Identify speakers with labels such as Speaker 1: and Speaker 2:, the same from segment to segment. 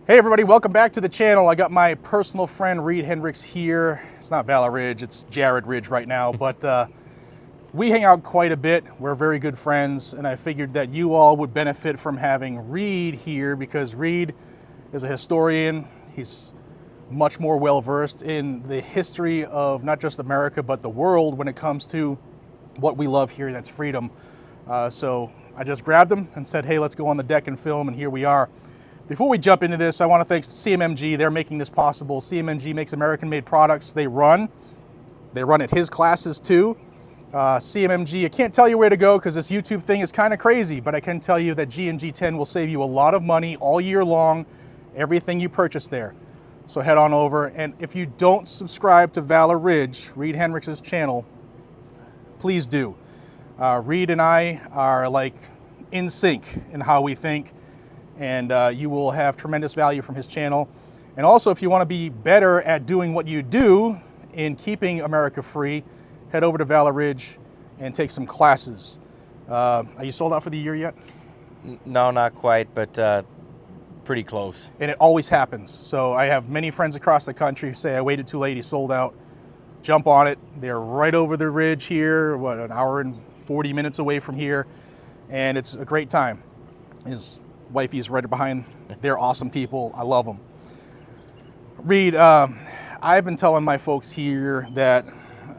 Speaker 1: Hey everybody, welcome back to the channel. I got my personal friend Reid Henrichs here. It's not Valor Ridge, it's Jared Ridge right now, but we hang out quite a bit. We're very good friends, and I figured that you all would benefit from having Reid here because Reid is a historian. He's much more well-versed in the history of not just America, but the world when it comes to what we love here, that's freedom. So I just grabbed him and said, hey, let's go on the deck and film, and here we are. Before we jump into this, I want to thank CMMG. They're making this possible. CMMG makes American-made products. They run at his classes too. CMMG, I can't tell you where to go because this YouTube thing is kind of crazy, but I can tell you that G&G10 will save you a lot of money all year long, everything you purchase there. So head on over, and if you don't subscribe to Valor Ridge, Reid Henrichs' channel, please do. Reid and I are like in sync in how we think, and you will have tremendous value from his channel. And also, if you want to be better at doing what you do in keeping America free, head over to Valor Ridge and take some classes. Are you sold out for the year yet?
Speaker 2: No, not quite, but pretty close.
Speaker 1: And it always happens. So I have many friends across the country who say, I waited too late, he sold out. Jump on it. They're right over the ridge here, what, an hour and 40 minutes away from here, and it's a great time. His wifey's right behind. They're awesome people. I love them. Reid, I've been telling my folks here that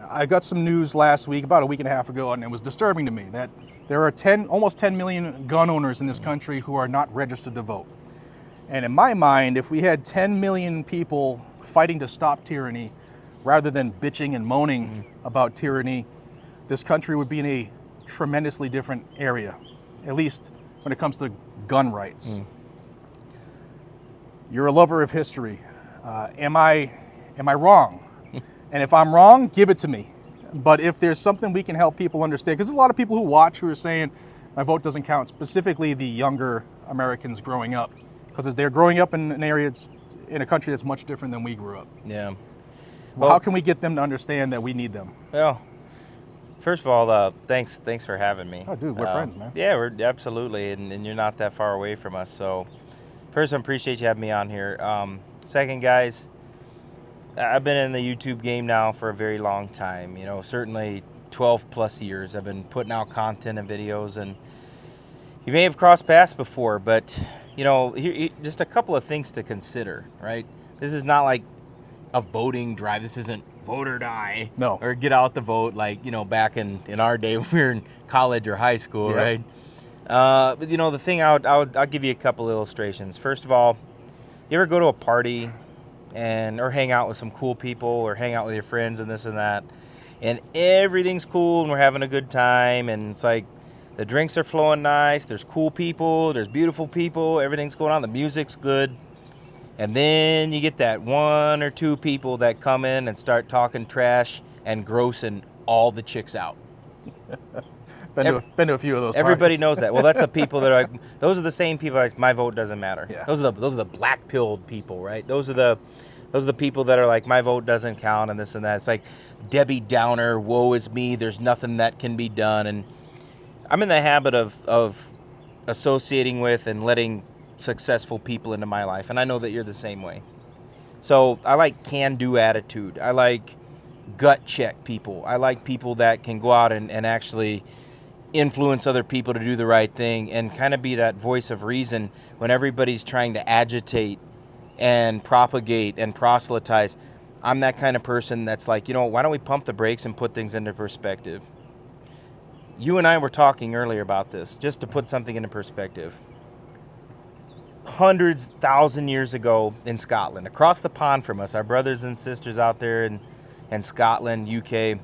Speaker 1: I got some news last week, about a week and a half ago, and it was disturbing to me that there are almost 10 million gun owners in this country who are not registered to vote. And in my mind, if we had 10 million people fighting to stop tyranny rather than bitching and moaning about tyranny, this country would be in a tremendously different area, at least when it comes to gun rights. You're a lover of history. Am I wrong? And if I'm wrong, give it to me. But if there's something we can help people understand, because there's a lot of people who watch who are saying my vote doesn't count, specifically the younger Americans growing up, because they're growing up in an area, in a country that's much different than we grew up.
Speaker 2: Yeah.
Speaker 1: Well, how can we get them to understand that we need them?
Speaker 2: Well, first of all, thanks for having me.
Speaker 1: Oh, dude, we're friends, man.
Speaker 2: Yeah, we're absolutely, and you're not that far away from us. So, first, I appreciate you having me on here. Second, guys, I've been in the YouTube game now for a very long time. You know, certainly 12 plus years. I've been putting out content and videos, and you may have crossed paths before, but you know, just a couple of things to consider, right? This is not like a voting drive. This isn't vote or die.
Speaker 1: No.
Speaker 2: Or get out the vote like, you know, back in our day when we were in college or high school,
Speaker 1: Yeah.
Speaker 2: right? But, you know, the thing I'll give you a couple illustrations. First of all, you ever go to a party or hang out with some cool people or hang out with your friends and this and that, and everything's cool and we're having a good time, and it's like the drinks are flowing nice, there's cool people, there's beautiful people, everything's going on, the music's good. And then you get that one or two people that come in and start talking trash and grossing all the chicks out.
Speaker 1: Been to a few of those
Speaker 2: Everybody
Speaker 1: parties.
Speaker 2: knows that. Well, that's the people that are like, those are the same people like, my vote doesn't matter.
Speaker 1: Yeah.
Speaker 2: Those are the black-pilled people, right? Those are the people that are like, my vote doesn't count and this and that. It's like Debbie Downer, woe is me, there's nothing that can be done. And I'm in the habit of associating with and letting successful people into my life, and I know that you're the same way. So I like can-do attitude. I like gut check people. I like people that can go out and actually influence other people to do the right thing and kind of be that voice of reason when everybody's trying to agitate and propagate and proselytize. I'm that kind of person that's like, you know, why don't we pump the brakes and put things into perspective? You and I were talking earlier about this, just to put something into perspective. Hundreds, 1,000 years ago in Scotland, across the pond from us, our brothers and sisters out there in Scotland, UK,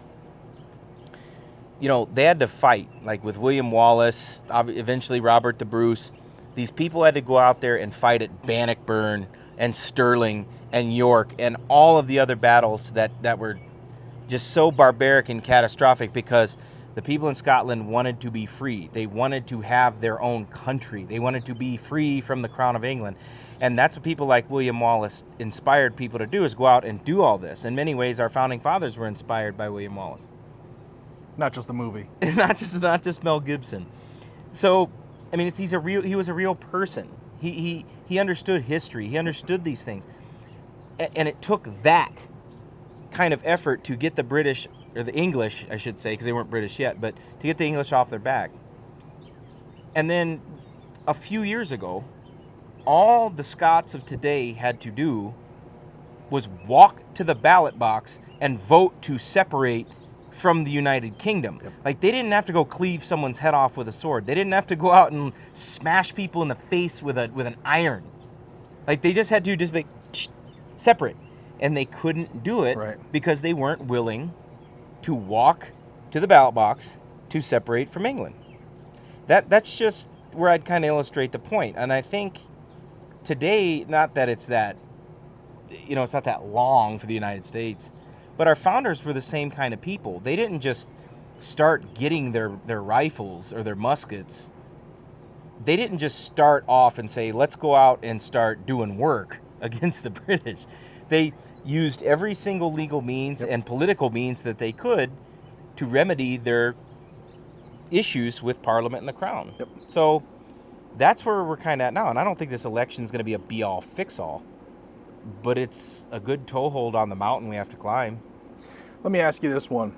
Speaker 2: you know, they had to fight, like with William Wallace, eventually Robert the Bruce. These people had to go out there and fight at Bannockburn and Stirling and York and all of the other battles that were just so barbaric and catastrophic because the people in Scotland wanted to be free. They wanted to have their own country. They wanted to be free from the Crown of England. And that's what people like William Wallace inspired people to do, is go out and do all this. In many ways, our founding fathers were inspired by William Wallace.
Speaker 1: Not just the movie.
Speaker 2: not just Mel Gibson. So, I mean, he was a real person. He understood history. He understood these things. And it took that kind of effort to get the British, or the English, I should say, because they weren't British yet, but to get the English off their back. And then a few years ago, all the Scots of today had to do was walk to the ballot box and vote to separate from the United Kingdom.
Speaker 1: Yep.
Speaker 2: Like, they didn't have to go cleave someone's head off with a sword. They didn't have to go out and smash people in the face with an iron. Like, they just had to just be separate. And they couldn't do it because they weren't willing to walk to the ballot box to separate from England. That's just where I'd kind of illustrate the point. And I think today, not that it's that, it's not that long for the United States, but our founders were the same kind of people. They didn't just start getting their rifles or their muskets. They didn't just start off and say, let's go out and start doing work against the British. They used every single legal means and political means that they could to remedy their issues with Parliament and the Crown.
Speaker 1: Yep.
Speaker 2: So that's where we're kind of at now. And I don't think this election is going to be a be-all, fix-all. But it's a good toehold on the mountain we have to climb.
Speaker 1: Let me ask you this one.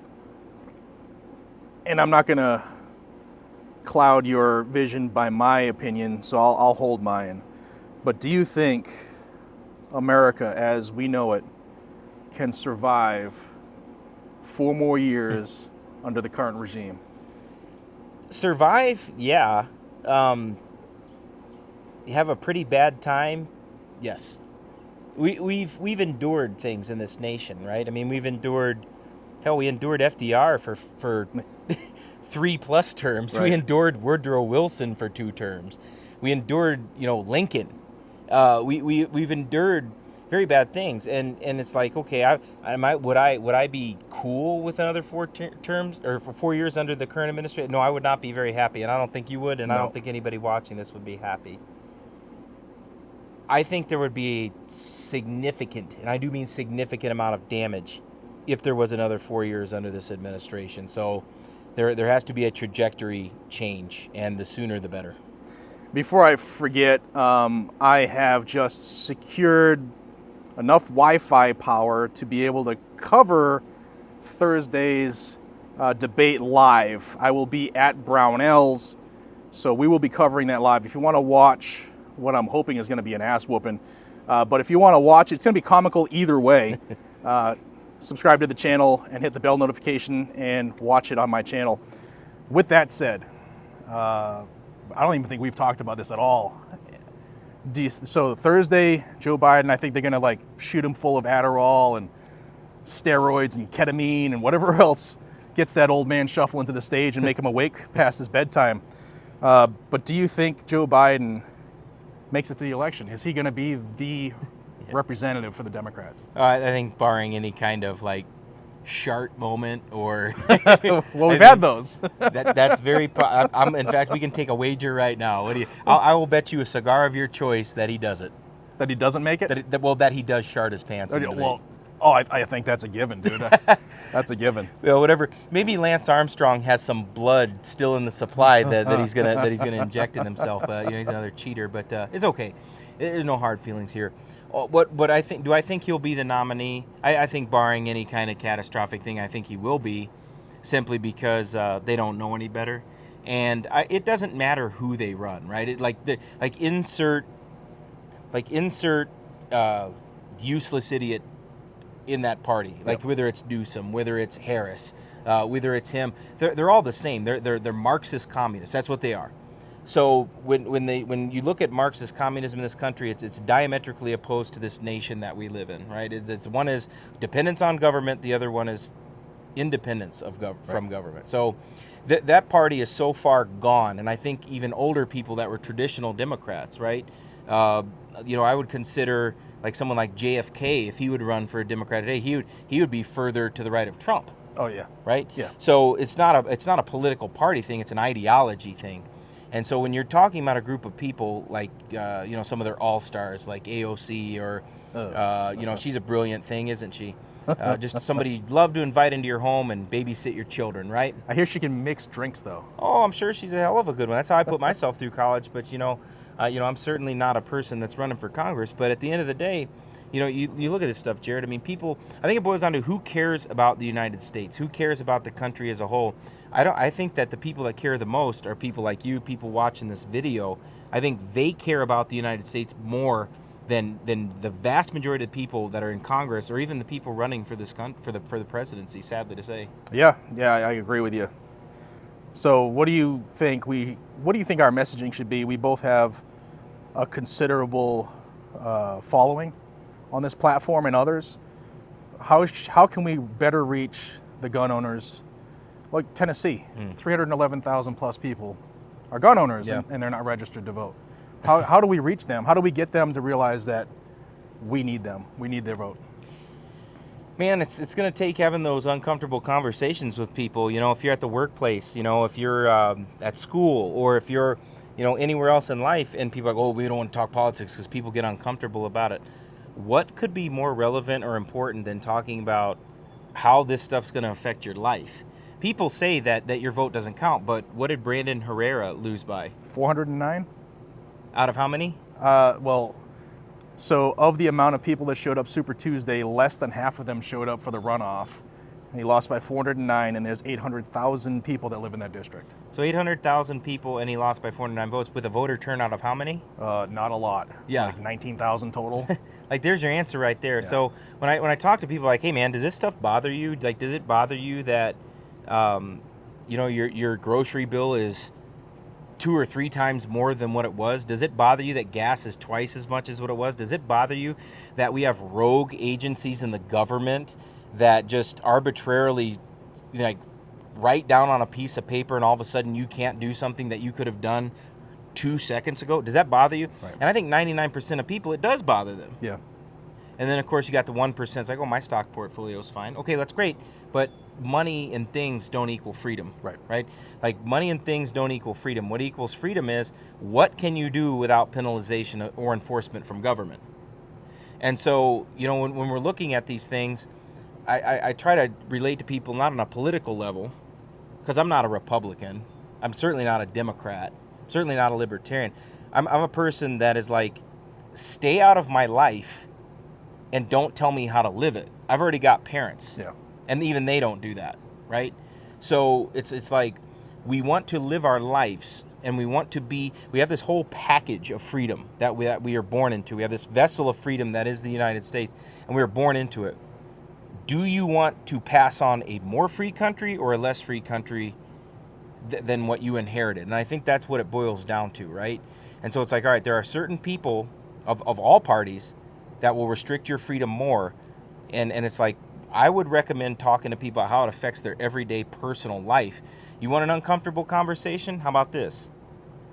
Speaker 1: And I'm not going to cloud your vision by my opinion, so I'll hold mine. But do you think America, as we know it, can survive 4 more years under the current regime?
Speaker 2: Survive, yeah. You have a pretty bad time, yes. We've endured things in this nation, right? I mean, we endured FDR for 3+ terms. Right. We endured Woodrow Wilson for 2 terms. We endured, Lincoln. We've endured very bad things, and it's like, okay, would I be cool with another 4 terms or for 4 years under the current administration? No, I would not be very happy, and I don't think you would, and no. I don't think anybody watching this would be happy. I think there would be a significant, and I do mean significant, amount of damage if there was another 4 years under this administration. So there has to be a trajectory change, and the sooner the better.
Speaker 1: Before I forget, I have just secured enough Wi-Fi power to be able to cover Thursday's debate live. I will be at Brownells, so we will be covering that live. If you want to watch what I'm hoping is going to be an ass whooping, but if you want to watch, it's going to be comical either way. Subscribe to the channel and hit the bell notification and watch it on my channel. With that said, I don't even think we've talked about this at all. So Thursday, Joe Biden, I think they're going to shoot him full of Adderall and steroids and ketamine and whatever else gets that old man shuffling to the stage and make him awake past his bedtime. But do you think Joe Biden makes it to the election? Is he going to be the representative for the Democrats?
Speaker 2: I think barring any kind of Shart moment or
Speaker 1: well, we've had those.
Speaker 2: That's very. In fact, we can take a wager right now. What do you? I will bet you a cigar of your choice that he does it.
Speaker 1: That he doesn't make it.
Speaker 2: That he does shart his pants.
Speaker 1: I think that's a given, dude. That's a given.
Speaker 2: Whatever. Maybe Lance Armstrong has some blood still in the supply that he's gonna inject in himself. He's another cheater, but it's okay. There's no hard feelings here. What I think? Do I think he'll be the nominee? I think, barring any kind of catastrophic thing, I think he will be, simply because they don't know any better, and it doesn't matter who they run, right? Insert useless idiot in that party, whether it's Newsom, whether it's Harris, whether it's him. They're all the same. They're Marxist communists. That's what they are. So when you look at Marxist communism in this country, it's diametrically opposed to this nation that we live in, right? It's one is dependence on government, the other one is independence from government. So that party is so far gone, and I think even older people that were traditional Democrats, right? I would consider someone like JFK, if he would run for a Democrat today, he would be further to the right of Trump.
Speaker 1: Oh yeah,
Speaker 2: right.
Speaker 1: Yeah.
Speaker 2: So it's not a political party thing; it's an ideology thing. And so when you're talking about a group of people some of their all-stars like AOC or, she's a brilliant thing, isn't she? Just somebody you'd love to invite into your home and babysit your children, right?
Speaker 1: I hear she can mix drinks, though.
Speaker 2: Oh, I'm sure she's a hell of a good one. That's how I put myself through college. But, I'm certainly not a person that's running for Congress, but at the end of the day, you look at this stuff, Jared. I mean, I think it boils down to who cares about the United States, who cares about the country as a whole. I think that the people that care the most are people like you, people watching this video. I think they care about the United States more than the vast majority of the people that are in Congress, or even the people running for the presidency. Sadly to say.
Speaker 1: Yeah, I agree with you. So, what do you think our messaging should be? We both have a considerable following on this platform and others. How can we better reach the gun owners? Like Tennessee, 311,000 plus people are gun owners, and they're not registered to vote. How do we reach them? How do we get them to realize that we need them? We need their vote.
Speaker 2: Man, it's going to take having those uncomfortable conversations with people. If you're at the workplace, if you're at school, or if you're, anywhere else in life, and people are like, oh, we don't want to talk politics because people get uncomfortable about it. What could be more relevant or important than talking about how this stuff's going to affect your life? People say that your vote doesn't count, but what did Brandon Herrera lose by?
Speaker 1: 409?
Speaker 2: Out of how many?
Speaker 1: So of the amount of people that showed up Super Tuesday, less than half of them showed up for the runoff. And he lost by 409, and there's 800,000 people that live in that district.
Speaker 2: So 800,000 people, and he lost by 409 votes with a voter turnout of how many?
Speaker 1: Not a lot.
Speaker 2: Yeah.
Speaker 1: Like 19,000 total.
Speaker 2: Like, there's your answer right there.
Speaker 1: Yeah.
Speaker 2: So when I talk to people like, hey, man, does this stuff bother you? Like, does it bother you that, your grocery bill is 2 or 3 times more than what it was? Does it bother you that gas is twice as much as what it was? Does it bother you that we have rogue agencies in the government that just arbitrarily, write down on a piece of paper, and all of a sudden you can't do something that you could have done 2 seconds ago? Does that bother you?
Speaker 1: Right.
Speaker 2: And I think 99% of people, it does bother them.
Speaker 1: Yeah.
Speaker 2: And then, of course, you got the 1%. It's like, oh, my stock portfolio is fine. Okay, that's great. But money and things don't equal freedom. Right? Like, money and things don't equal freedom. What equals freedom is, what can you do without penalization or enforcement from government? And so, when we're looking at these things, I try to relate to people not on a political level, because I'm not a Republican. I'm certainly not a Democrat. I'm certainly not a libertarian. I'm a person that is like, stay out of my life and don't tell me how to live it. I've already got parents.
Speaker 1: Yeah.
Speaker 2: And even they don't do that, right? So it's like, we want to live our lives, and we have this whole package of freedom that we are born into. We have this vessel of freedom that is the United States, and we are born into it. Do you want to pass on a more free country or a less free country than what you inherited? And I think that's what it boils down to, right? And so it's like, all right, there are certain people of all parties that will restrict your freedom more. And it's like, I would recommend talking to people about how it affects their everyday personal life. You want an uncomfortable conversation? How about this?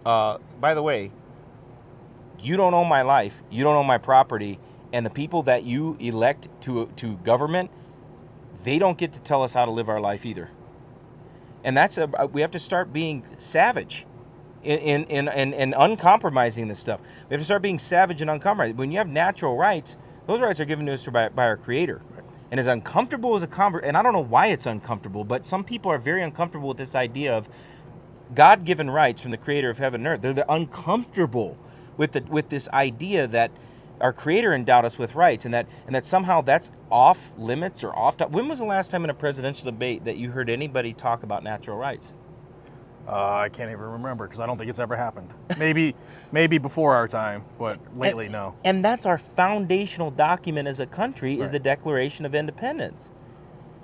Speaker 2: By the way, you don't own my life. You don't own my property. And the people that you elect to government, they don't get to tell us how to live our life either. And we have to start being savage in uncompromising this stuff. We have to start being savage and uncompromising. When you have natural rights, those rights are given to us by our Creator. Right. And as uncomfortable as and I don't know why it's uncomfortable, but some people are very uncomfortable with this idea of God-given rights from the Creator of heaven and earth. They're uncomfortable with this idea that our Creator endowed us with rights, and that somehow that's off limits or off. When was the last time in a presidential debate that you heard anybody talk about natural rights?
Speaker 1: I can't even remember, because I don't think it's ever happened. Maybe before our time, but lately, no.
Speaker 2: And that's our foundational document as a country, is the Declaration of Independence.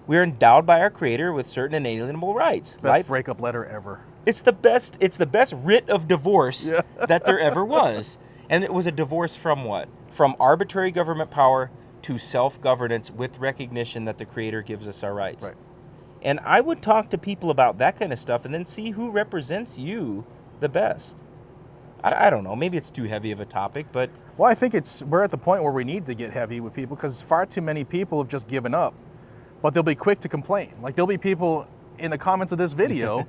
Speaker 2: We're endowed by our Creator with certain inalienable rights.
Speaker 1: Best breakup letter ever.
Speaker 2: It's the best writ of divorce that there ever was. And it was a divorce from what? From arbitrary government power to self-governance with recognition that the Creator gives us our rights.
Speaker 1: Right.
Speaker 2: And I would talk to people about that kind of stuff and then see who represents you the best. I don't know. Maybe it's too heavy of a topic, but...
Speaker 1: Well, I think we're at the point where we need to get heavy with people, because far too many people have just given up. But they'll be quick to complain. Like, there'll be people in the comments of this video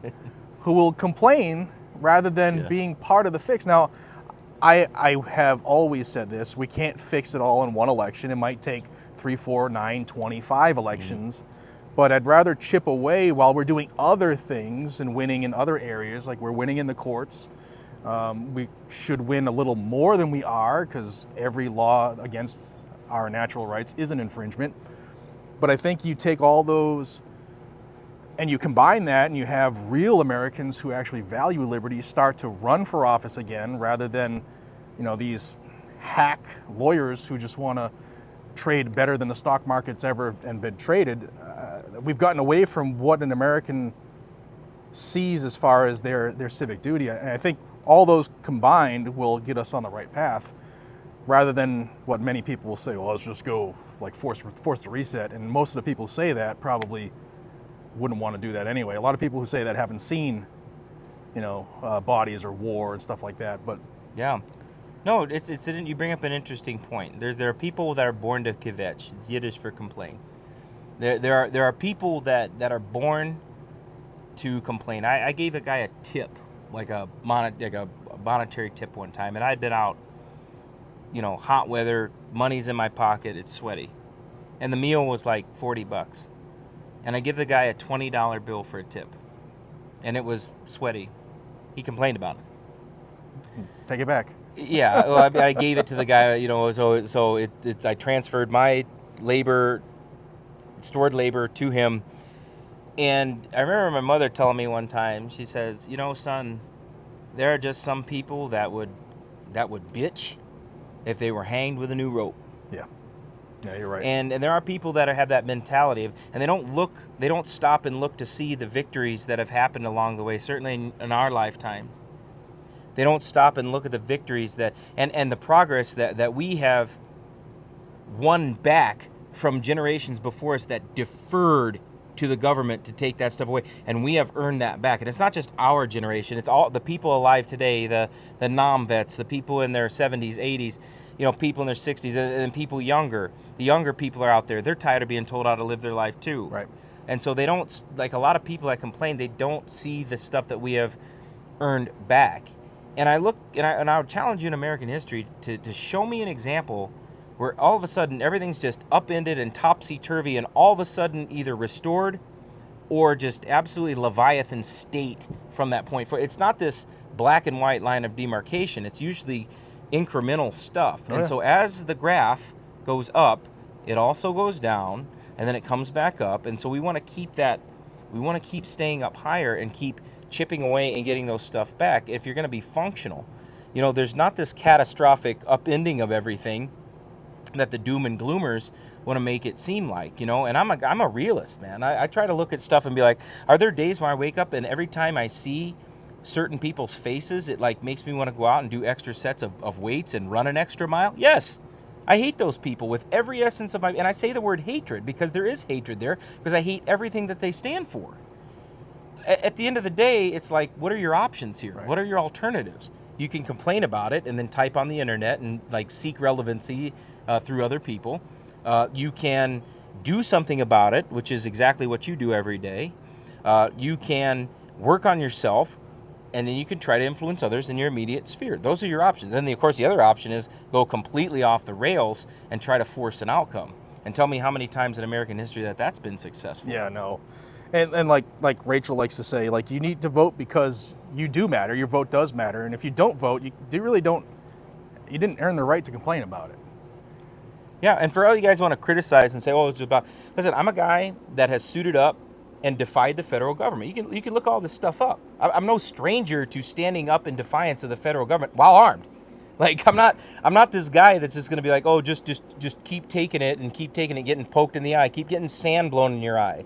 Speaker 1: who will complain rather than being part of the fix. Now, I have always said this. We can't fix it all in one election. It might take 3, 4, 9, 25 elections. Mm-hmm. But I'd rather chip away while we're doing other things and winning in other areas, like we're winning in the courts. We should win a little more than we are, because every law against our natural rights is an infringement. But I think you take all those and you combine that, and you have real Americans who actually value liberty start to run for office again, rather than, these hack lawyers who just want to trade better than the stock market's ever and been traded. We've gotten away from what an American sees as far as their civic duty, and I think all those combined will get us on the right path, rather than what many people will say, well, let's just go like force the reset. And most of the people who say that probably wouldn't want to do that anyway. A lot of people who say that haven't seen, bodies or war and stuff like that. But
Speaker 2: yeah, no, you bring up an interesting point. There are people that are born to kvetch. It's Yiddish for complain. There are people that are born to complain. I gave a guy a tip, like a monetary tip one time, and I'd been out, hot weather, money's in my pocket, it's sweaty, and the meal was like $40. And I give the guy a $20 bill for a tip, and it was sweaty. He complained about it.
Speaker 1: Take it back.
Speaker 2: Yeah, well, I gave it to the guy. I transferred my stored labor to him. And I remember my mother telling me one time. She says, son, there are just some people that would bitch if they were hanged with a new rope.
Speaker 1: Yeah, you're right.
Speaker 2: And there are people that have that mentality and they don't stop and look to see the victories that have happened along the way, certainly in our lifetime. They don't stop and look at the victories and the progress that we have won back from generations before us that deferred to the government to take that stuff away, and we have earned that back. And it's not just our generation, it's all the people alive today, the non-vets, the people in their 70s, 80s, people in their 60s, and people younger. The younger people are out there. They're tired of being told how to live their life too.
Speaker 1: Right.
Speaker 2: And so they don't, like a lot of people that complain, they don't see the stuff that we have earned back. And I would challenge you in American history to show me an example where all of a sudden everything's just upended and topsy-turvy, and all of a sudden either restored or just absolutely Leviathan state from that point. It's not this black and white line of demarcation. It's usually incremental stuff.
Speaker 1: Oh,
Speaker 2: and
Speaker 1: yeah.
Speaker 2: so as the graph goes up, it also goes down, and then it comes back up. And so we want to keep that, we want to keep staying up higher and keep chipping away and getting those stuff back if you're going to be functional. There's not this catastrophic upending of everything that the doom and gloomers want to make it seem like, and I'm a realist, man. I try to look at stuff and be like, are there days when I wake up and every time I see certain people's faces, it like makes me want to go out and do extra sets of weights and run an extra mile? Yes. I hate those people with every essence of and I say the word hatred because there is hatred there, because I hate everything that they stand for. At the end of the day, it's like, what are your options here?
Speaker 1: Right.
Speaker 2: What are your alternatives? You can complain about it and then type on the internet and like seek relevancy through other people. You can do something about it, which is exactly what you do every day. You can work on yourself, and then you can try to influence others in your immediate sphere. Those are your options. And then, of course, the other option is go completely off the rails and try to force an outcome. And tell me how many times in American history that's been successful.
Speaker 1: Yeah, no. And like Rachel likes to say, like, you need to vote because you do matter. Your vote does matter. And if you don't vote, you didn't earn the right to complain about it.
Speaker 2: Yeah, and for all you guys want to criticize and say, oh, it's about, listen, I'm a guy that has suited up and defied the federal government. You can look all this stuff up. I'm no stranger to standing up in defiance of the federal government while armed. Like, I'm not this guy that's just going to be like, oh, just keep taking it, getting poked in the eye, keep getting sand blown in your eye.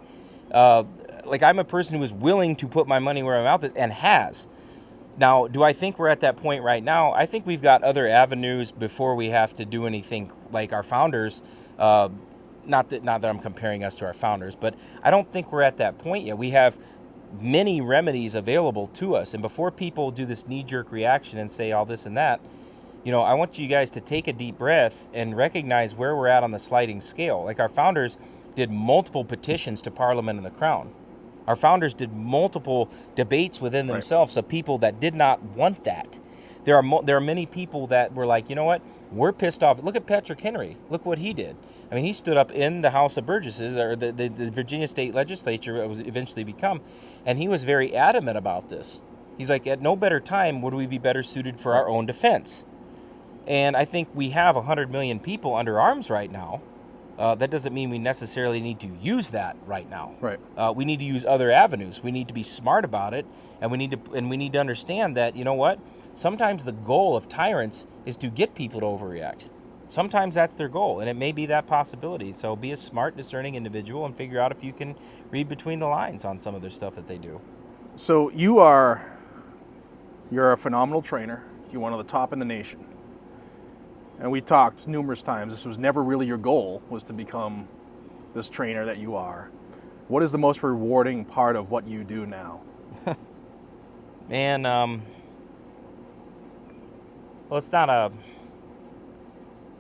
Speaker 2: Like, I'm a person who is willing to put my money where my mouth is and has. Now, do I think we're at that point right now? I think we've got other avenues before we have to do anything like our founders. Not that I'm comparing us to our founders, but I don't think we're at that point yet. We have many remedies available to us. And before people do this knee-jerk reaction and say all this and that, I want you guys to take a deep breath and recognize where we're at on the sliding scale. Like, our founders did multiple petitions to Parliament and the Crown. Our founders did multiple debates within themselves of people that did not want that. There are many people that were like, you know what? We're pissed off. Look at Patrick Henry. Look what he did. I mean, he stood up in the House of Burgesses, or the Virginia State Legislature, it was eventually become, and he was very adamant about this. He's like, at no better time would we be better suited for our own defense. And I think we have 100 million people under arms right now. That doesn't mean we necessarily need to use that right now.
Speaker 1: Right.
Speaker 2: We need to use other avenues. We need to be smart about it, and we need to understand that, you know what? Sometimes the goal of tyrants is to get people to overreact. Sometimes that's their goal, and it may be that possibility. So be a smart, discerning individual and figure out if you can read between the lines on some of their stuff that they do.
Speaker 1: So you're a phenomenal trainer. You're one of the top in the nation. And we talked numerous times. This was never really your goal, was to become this trainer that you are. What is the most rewarding part of what you do now?
Speaker 2: Man, well, it's not a...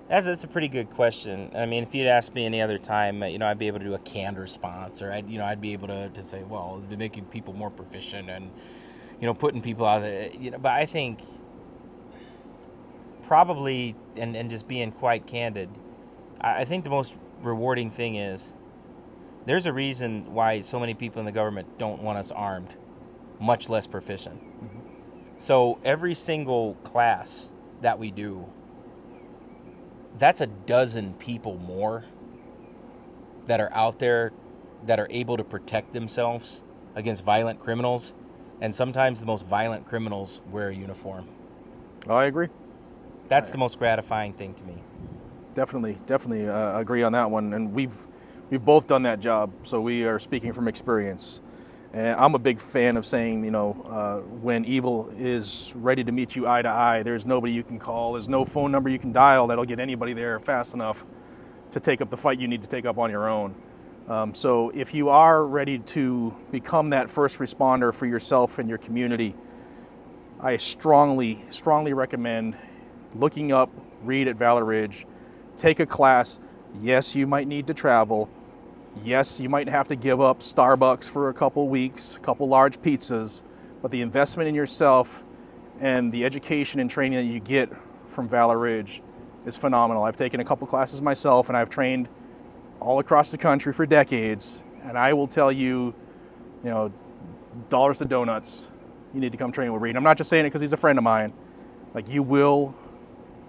Speaker 2: That's a pretty good question. I mean, if you'd asked me any other time, I'd be able to do a canned response, or I'd be able to say, well, it'd be making people more proficient and, putting people out there, but I think probably, and just being quite candid, I think the most rewarding thing is there's a reason why so many people in the government don't want us armed, much less proficient. Mm-hmm. So every single class that we do, that's a dozen people more that are out there that are able to protect themselves against violent criminals. And sometimes the most violent criminals wear a uniform.
Speaker 1: Oh, I agree.
Speaker 2: That's the most gratifying thing to me. Definitely
Speaker 1: agree on that one. And we've both done that job, so we are speaking from experience. And I'm a big fan of saying, when evil is ready to meet you eye to eye, there's nobody you can call. There's no phone number you can dial that'll get anybody there fast enough to take up the fight you need to take up on your own. So if you are ready to become that first responder for yourself and your community, I strongly recommend looking up Reid at Valor Ridge. Take a class. Yes, you might need to travel. Yes, you might have to give up Starbucks for a couple weeks, a couple large pizzas, but the investment in yourself and the education and training that you get from Valor Ridge is phenomenal. I've taken a couple classes myself, and I've trained all across the country for decades, and I will tell you, dollars to donuts, you need to come train with Reid. I'm not just saying it because he's a friend of mine. Like, you will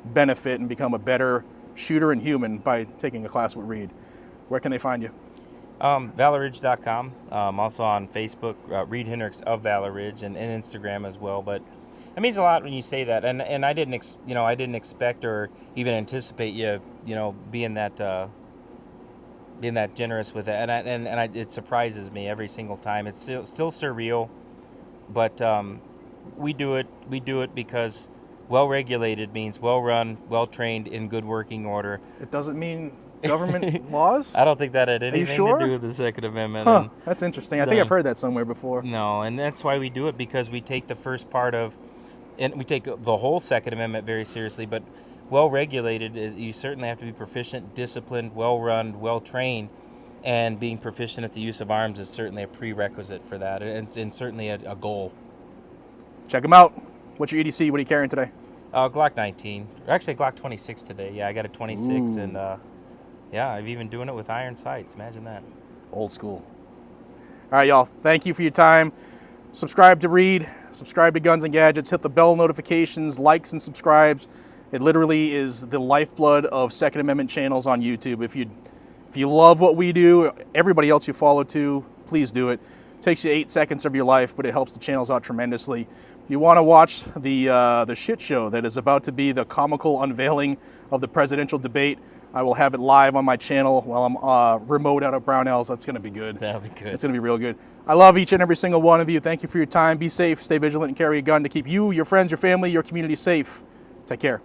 Speaker 1: benefit and become a better shooter and human by taking a class with Reid. Where can they find you?
Speaker 2: ValorRidge.com. Also on Facebook, Reid Henrichs of Valor Ridge, and Instagram as well. But it means a lot when you say that. And I didn't expect or even anticipate you, being that generous with it. And it surprises me every single time. It's still surreal, but we do it because well-regulated means well-run, well-trained, in good working order.
Speaker 1: It doesn't mean government laws?
Speaker 2: I don't think that had anything
Speaker 1: sure?
Speaker 2: to do with the Second Amendment.
Speaker 1: Huh, that's interesting. I think I've heard that somewhere before.
Speaker 2: No, and that's why we do it, because we take the first part of, and we take the whole Second Amendment very seriously, but well-regulated, you certainly have to be proficient, disciplined, well-run, well-trained, and being proficient at the use of arms is certainly a prerequisite for that, and certainly a goal.
Speaker 1: Check them out. What's your EDC? What are you carrying today?
Speaker 2: Glock 19. Or actually, Glock 26 today. Yeah, I got a 26, and I've even doing it with iron sights. Imagine that.
Speaker 1: Old school. All right, y'all. Thank you for your time. Subscribe to Reid. Subscribe to Guns and Gadgets. Hit the bell notifications, likes, and subscribes. It literally is the lifeblood of Second Amendment channels on YouTube. If you love what we do, everybody else you follow too, please do it. It takes you 8 seconds of your life, but it helps the channels out tremendously. You want to watch the shit show that is about to be the comical unveiling of the presidential debate. I will have it live on my channel while I'm remote out of Brownells. That's going to be good.
Speaker 2: That'll be good.
Speaker 1: It's going to be real good. I love each and every single one of you. Thank you for your time. Be safe, stay vigilant, and carry a gun to keep you, your friends, your family, your community safe. Take care.